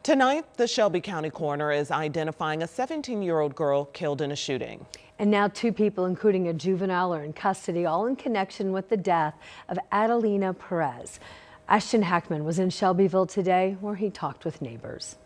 Tonight, the Shelby County coroner is identifying a 17-year-old girl killed in a shooting. And now 2 people, including a juvenile, are in custody, all in connection with the death of Adelina Perez. Ashton Hackman was in Shelbyville today, where he talked with neighbors.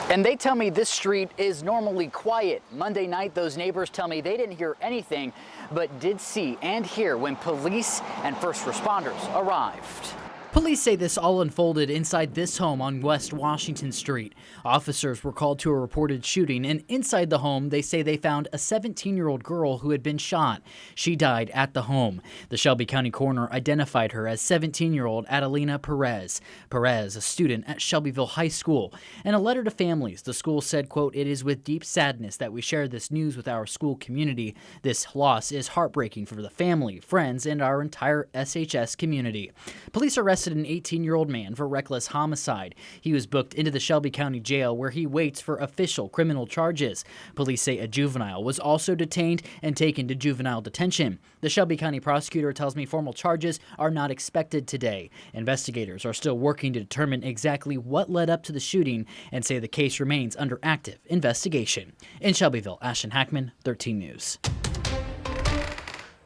And they tell me this street is normally quiet. Monday night, those neighbors tell me they didn't hear anything, but did see and hear when police and first responders arrived. Police say this all unfolded inside this home on West Washington Street. Officers were called to a reported shooting, and inside the home, they say they found a 17-year-old girl who had been shot. She died at the home. The Shelby County coroner identified her as 17-year-old Adelina Perez. Perez, a student at Shelbyville High School. In a letter to families, the school said, quote, "It is with deep sadness that we share this news with our school community. This loss is heartbreaking for the family, friends, and our entire SHS community." Police arrested an 18-year-old man for reckless homicide. He was booked into the Shelby County Jail, where he waits for official criminal charges. Police say a juvenile was also detained and taken to juvenile detention. The Shelby County prosecutor tells me formal charges are not expected today. Investigators are still working to determine exactly what led up to the shooting and say the case remains under active investigation. In Shelbyville, Ashton Hackman, 13 News.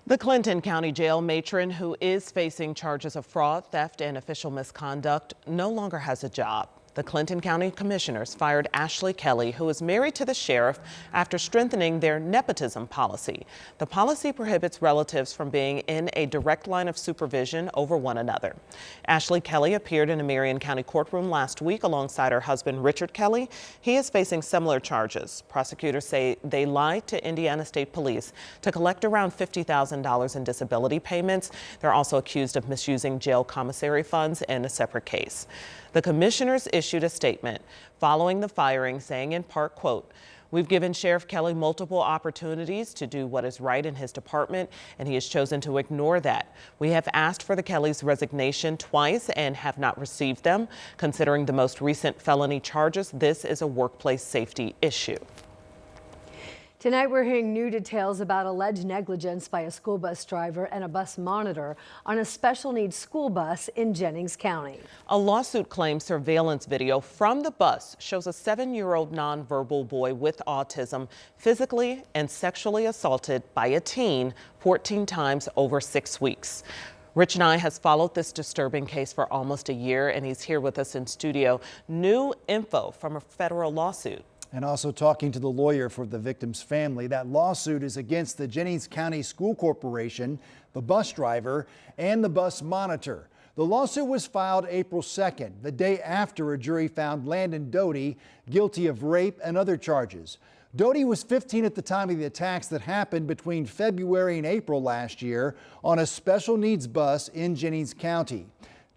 The Clinton County Jail matron, who is facing charges of fraud, theft, and official misconduct, no longer has a job. The Clinton County Commissioners fired Ashley Kelly, who is married to the sheriff, after strengthening their nepotism policy. The policy prohibits relatives from being in a direct line of supervision over one another. Ashley Kelly appeared in a Marion County courtroom last week alongside her husband, Richard Kelly. He is facing similar charges. Prosecutors say they lied to Indiana State Police to collect around $50,000 in disability payments. They're also accused of misusing jail commissary funds in a separate case. The commissioners issued a statement following the firing, saying in part, quote, "We've given Sheriff Kelly multiple opportunities to do what is right in his department, and he has chosen to ignore that. We have asked for the Kellys' resignation twice and have not received them. Considering the most recent felony charges, this is a workplace safety issue." Tonight, we're hearing new details about alleged negligence by a school bus driver and a bus monitor on a special needs school bus in Jennings County. A lawsuit claims surveillance video from the bus shows a 7-year-old nonverbal boy with autism physically and sexually assaulted by a teen 14 times over 6 weeks. Rich Nye has followed this disturbing case for almost a year, and he's here with us in studio. New info from a federal lawsuit. And also talking to the lawyer for the victim's family. That lawsuit is against the Jennings County School Corporation, the bus driver, and the bus monitor. The lawsuit was filed April 2nd, the day after a jury found Landon Doty guilty of rape and other charges. Doty was 15 at the time of the attacks that happened between February and April last year on a special needs bus in Jennings County.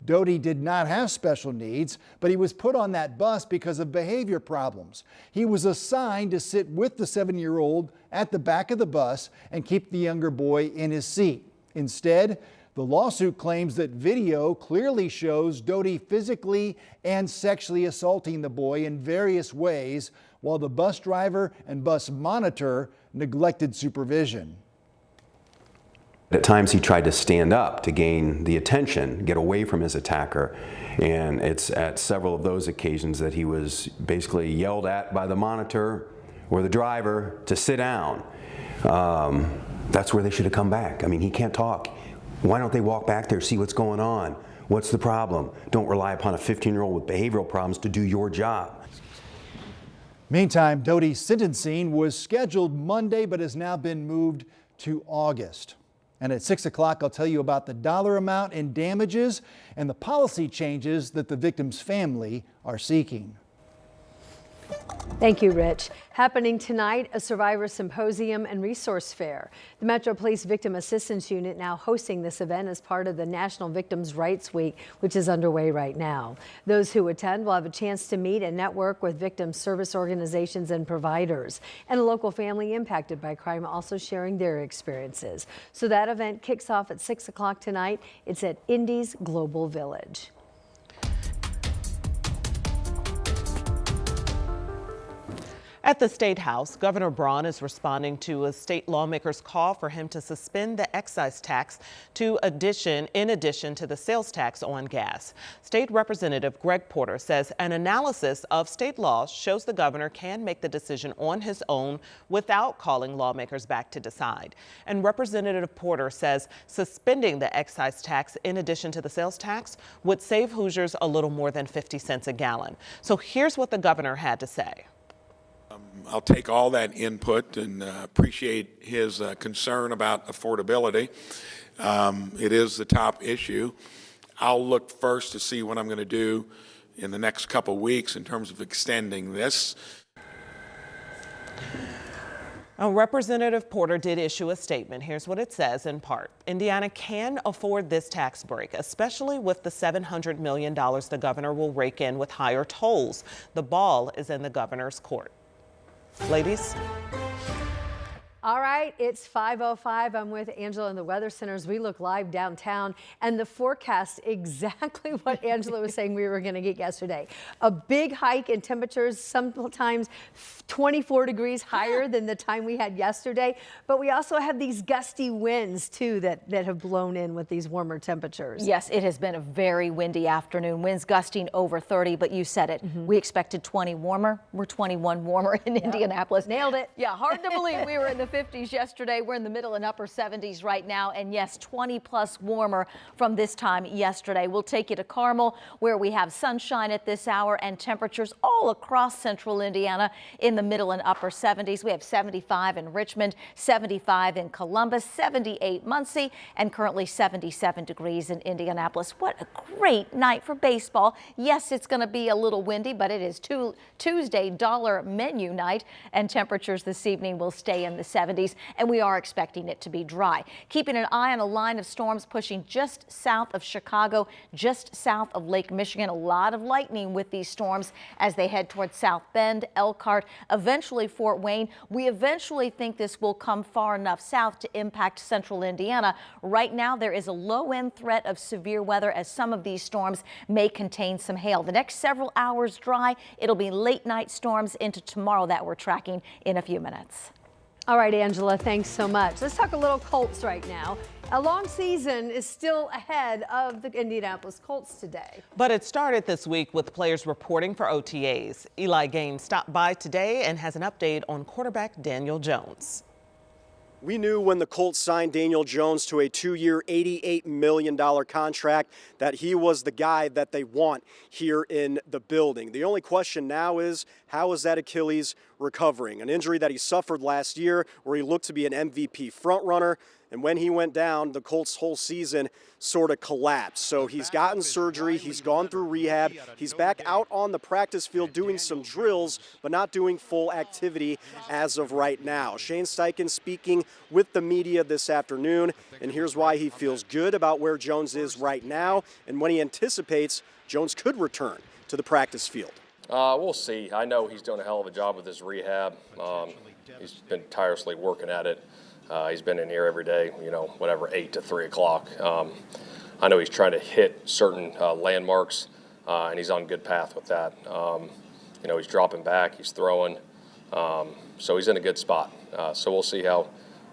Doty did not have special needs, but he was put on that bus because of behavior problems. He was assigned to sit with the 7-year-old at the back of the bus and keep the younger boy in his seat. Instead, the lawsuit claims that video clearly shows Doty physically and sexually assaulting the boy in various ways, while the bus driver and bus monitor neglected supervision. At times he tried to stand up to gain the attention, get away from his attacker, and it's at several of those occasions that he was basically yelled at by the monitor or the driver to sit down. That's where they should have come back. I mean, he can't talk. Why don't they walk back there, see what's going on? What's the problem? Don't rely upon a 15-year-old with behavioral problems to do your job. Meantime, Doty's sentencing was scheduled Monday but has now been moved to August. And at 6 o'clock, I'll tell you about the dollar amount in damages and the policy changes that the victim's family are seeking. Thank you, Rich. Happening tonight, a survivor symposium and resource fair. The Metro Police Victim Assistance Unit now hosting this event as part of the National Victims' Rights Week, which is underway right now. Those who attend will have a chance to meet and network with victim service organizations and providers, and a local family impacted by crime also sharing their experiences. So that event kicks off at 6 o'clock tonight. It's at Indy's Global Village. At the State House, Governor Braun is responding to a state lawmaker's call for him to suspend the excise tax in addition to the sales tax on gas. State Representative Greg Porter says an analysis of state laws shows the governor can make the decision on his own without calling lawmakers back to decide. And Representative Porter says suspending the excise tax in addition to the sales tax would save Hoosiers a little more than 50 cents a gallon. So here's what the governor had to say. I'll take all that input and appreciate his concern about affordability. It is the top issue. I'll look first to see what I'm going to do in the next couple of weeks in terms of extending this. Representative Porter did issue a statement. Here's what it says in part. Indiana can afford this tax break, especially with the $700 million the governor will rake in with higher tolls. The ball is in the governor's court. Ladies. All right, it's 5:05. I'm with Angela in the Weather Centers. We look live downtown, and the forecast exactly what Angela was saying we were going to get yesterday. A big hike in temperatures, sometimes 24 degrees higher than the time we had yesterday. But we also have these gusty winds, too, that have blown in with these warmer temperatures. Yes, it has been a very windy afternoon. Winds gusting over 30, but you said it. We expected 20 warmer. We're 21 warmer in Indianapolis. Nailed it. Yeah, hard to believe we were in the 50s yesterday. We're in the middle and upper 70s right now. And yes, 20 plus warmer from this time yesterday. We'll take you to Carmel, where we have sunshine at this hour and temperatures all across central Indiana in the middle and upper 70s. We have 75 in Richmond, 75 in Columbus, 78 Muncie, and currently 77 degrees in Indianapolis. What a great night for baseball. Yes, it's going to be a little windy, but it is Tuesday dollar menu night, and temperatures this evening will stay in the 70s, and we are expecting it to be dry. Keeping an eye on a line of storms pushing just south of Chicago, just south of Lake Michigan. A lot of lightning with these storms as they head towards South Bend, Elkhart, eventually Fort Wayne. We eventually think this will come far enough south to impact central Indiana. Right now, there is a low-end threat of severe weather as some of these storms may contain some hail. The next several hours dry. It'll be late night storms into tomorrow that we're tracking in a few minutes. All right, Angela, thanks so much. Let's talk a little Colts right now. A long season is still ahead of the Indianapolis Colts today. But it started this week with players reporting for OTAs. Eli Gaines stopped by today and has an update on quarterback Daniel Jones. We knew when the Colts signed Daniel Jones to a 2-year, $88 million contract that he was the guy that they want here in the building. The only question now is, how is that Achilles recovering? An injury that he suffered last year where he looked to be an MVP frontrunner. And when he went down, the Colts' whole season sort of collapsed. So he's gotten surgery, he's gone through rehab, he's back out on the practice field doing some drills, but not doing full activity as of right now. Shane Steichen speaking with the media this afternoon, and here's why he feels good about where Jones is right now and when he anticipates Jones could return to the practice field. We'll see. I know he's doing a hell of a job with his rehab. He's been tirelessly working at it. He's been in here every day, 8 to 3 o'clock. I know he's trying to hit certain landmarks, and he's on a good path with that. He's dropping back, he's throwing, so he's in a good spot. So we'll see how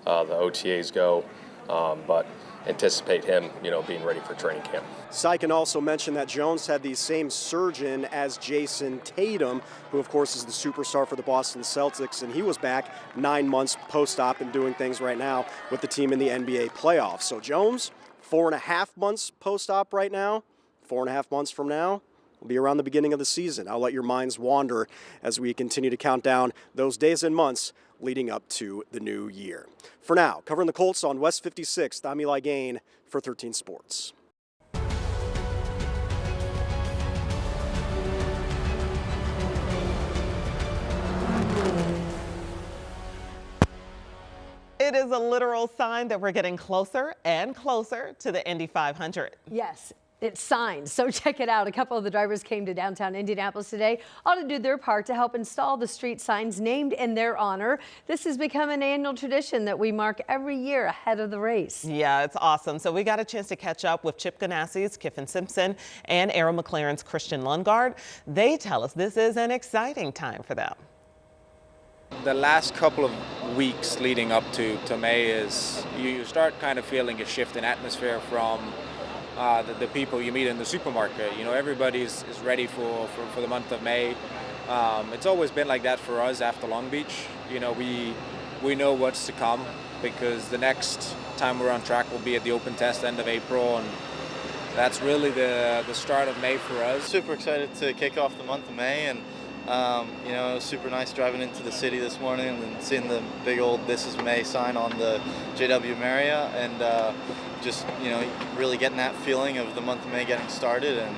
the OTAs go, but anticipate him, being ready for training camp. Steichen also mentioned that Jones had the same surgeon as Jason Tatum, who of course is the superstar for the Boston Celtics, and he was back 9 months post-op and doing things right now with the team in the NBA playoffs. So Jones, 4.5 months post-op right now, 4.5 months from now, will be around the beginning of the season. I'll let your minds wander as we continue to count down those days and months leading up to the new year. For now, covering the Colts on West 56th, I'm Eli Gain for 13 Sports. It is a literal sign that we're getting closer and closer to the Indy 500. Yes, it's signed, so check it out. A couple of the drivers came to downtown Indianapolis today, all to do their part to help install the street signs named in their honor. This has become an annual tradition that we mark every year ahead of the race. Yeah, it's awesome. So we got a chance to catch up with Chip Ganassi's Kiffin Simpson and Arrow McLaren's Christian Lundgaard. They tell us this is an exciting time for them. The last couple of weeks leading up to May is you start kind of feeling a shift in atmosphere from the people you meet in the supermarket. You know, everybody's is ready for the month of May. It's always been like that for us after Long Beach. You know, we know what's to come because the next time we're on track will be at the open test end of April, and that's really the start of May for us. Super excited to kick off the month of May, and you know, it was super nice driving into the city this morning and seeing the big old "This is May" sign on the JW Marriott, and just, you know, really getting that feeling of the month of May getting started. And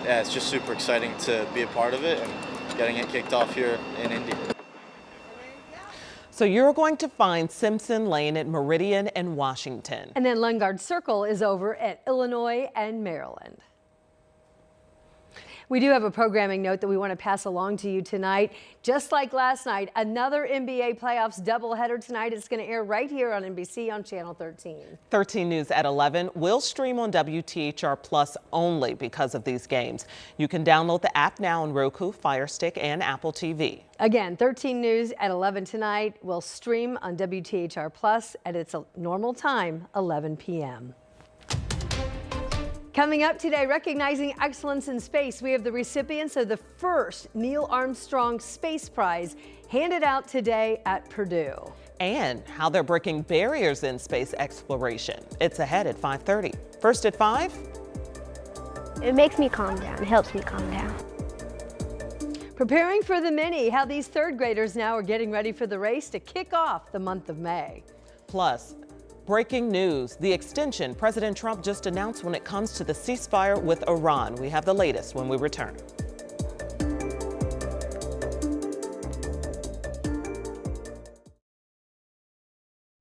yeah, it's just super exciting to be a part of it and getting it kicked off here in Indy. So you're going to find Simpson Lane at Meridian and Washington. And then Lungard Circle is over at Illinois and Maryland. We do have a programming note that we want to pass along to you tonight. Just like last night, another NBA playoffs doubleheader tonight. It's going to air right here on NBC on Channel 13. 13 News at 11 will stream on WTHR Plus only because of these games. You can download the app now on Roku, Fire Stick, and Apple TV. Again, 13 News at 11 tonight will stream on WTHR Plus at its normal time, 11 p.m. Coming up today, recognizing excellence in space, we have the recipients of the first Neil Armstrong Space Prize handed out today at Purdue. And how they're breaking barriers in space exploration. It's ahead at 5:30. First at 5. It makes me calm down. It helps me calm down. Preparing for the Mini, how these third graders now are getting ready for the race to kick off the month of May. Plus, breaking news, the extension President Trump just announced when it comes to the ceasefire with Iran. We have the latest when we return.